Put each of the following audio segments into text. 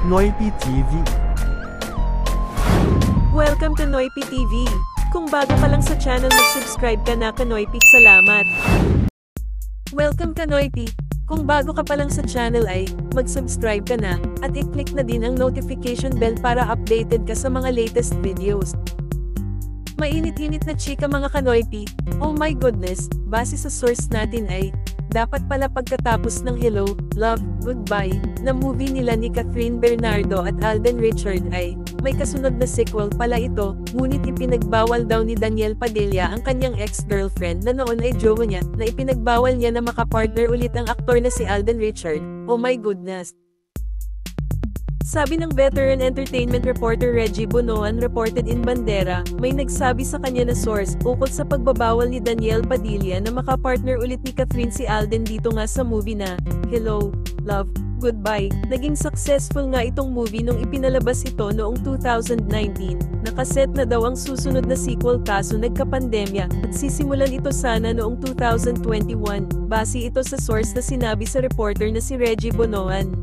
Noypi TV. Welcome to Noypi TV. Kung bago ka lang sa channel, mag-subscribe ka na Kanoypi. Salamat. Welcome Kanoypi. Kung bago ka pa lang sa channel ay mag-subscribe ka na at i-click na din ang notification bell para updated ka sa mga latest videos. Mainit-init na chika mga Kanoypi. Oh my goodness, base sa source natin ay dapat pala pagkatapos ng Hello, Love, Goodbye na movie nila ni Catherine Bernardo at Alden Richard ay may kasunod na sequel pala ito, ngunit ipinagbawal daw ni Daniel Padilla ang kanyang ex-girlfriend na noon ay jowa niya, na ipinagbawal niya na makapartner ulit ang aktor na si Alden Richard. Oh my goodness. Sabi ng veteran entertainment reporter Reggie Bonoan reported in Bandera, may nagsabi sa kanya na source, ukol sa pagbabawal ni Daniel Padilla na makapartner ulit ni Catherine si Alden dito nga sa movie na Hello, Love, Goodbye. Naging successful nga itong movie nung ipinalabas ito noong 2019. Nakaset na daw ang susunod na sequel kaso nagkapandemya, at sisimulan ito sana noong 2021. Base ito sa source na sinabi sa reporter na si Reggie Bonoan.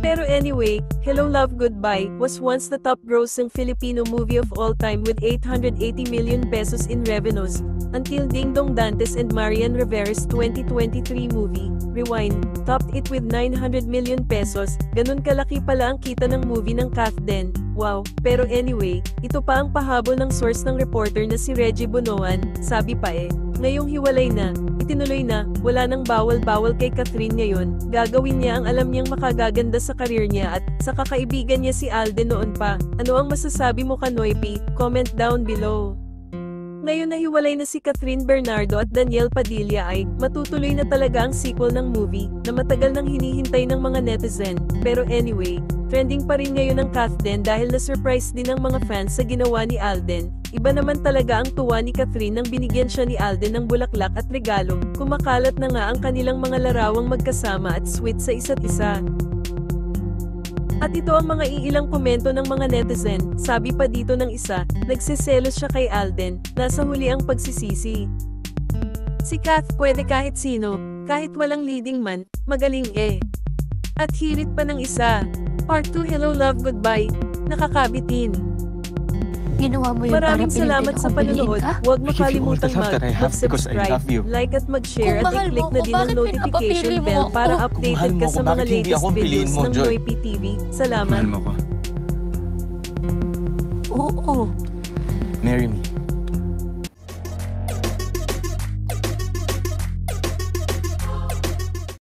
Pero anyway, Hello Love Goodbye was once the top-grossing Filipino movie of all time with 880 million pesos in revenues, until Ding Dong Dantes and Marian Rivera's 2023 movie, Rewind, topped it with 900 million pesos. Ganun kalaki pala ang kita ng movie ng Kath Den. Wow, pero anyway, ito pa ang pahabol ng source ng reporter na si Reggie Bonoan, sabi pa ngayong hiwalay na, itinuloy na, wala nang bawal-bawal kay Catherine ngayon, gagawin niya ang alam niyang makagaganda sa karir niya at sa kakaibigan niya si Alden noon pa. Ano ang masasabi mo Kanoypi? Comment down below. Ngayon na hiwalay na si Catherine Bernardo at Daniel Padilla ay matutuloy na talaga ang sequel ng movie na matagal nang hinihintay ng mga netizen. Pero anyway, trending pa rin ngayon ang Kath Den dahil na-surprise din ang mga fans sa ginawa ni Alden. Iba naman talaga ang tuwa ni Catherine nang binigyan siya ni Alden ng bulaklak at regalo. Kumakalat na nga ang kanilang mga larawang magkasama at sweet sa isa't isa. At ito ang mga iilang komento ng mga netizen. Sabi pa dito ng isa, nagseselos siya kay Alden, nasa huli ang pagsisisi. Si Kath pwede kahit sino, kahit walang leading man, magaling At hirit pa ng isa. Part 2 Hello Love Goodbye, nakakabitin. Ginawa mo yun Maraming para salamat sa panonood. Huwag makalimutang mag-subscribe, like at mag-share at i-click na din ang notification bell para updated ka sa mga latest videos ng Noypi TV. Salamat. Mahal mo ko. Oo. Marry me.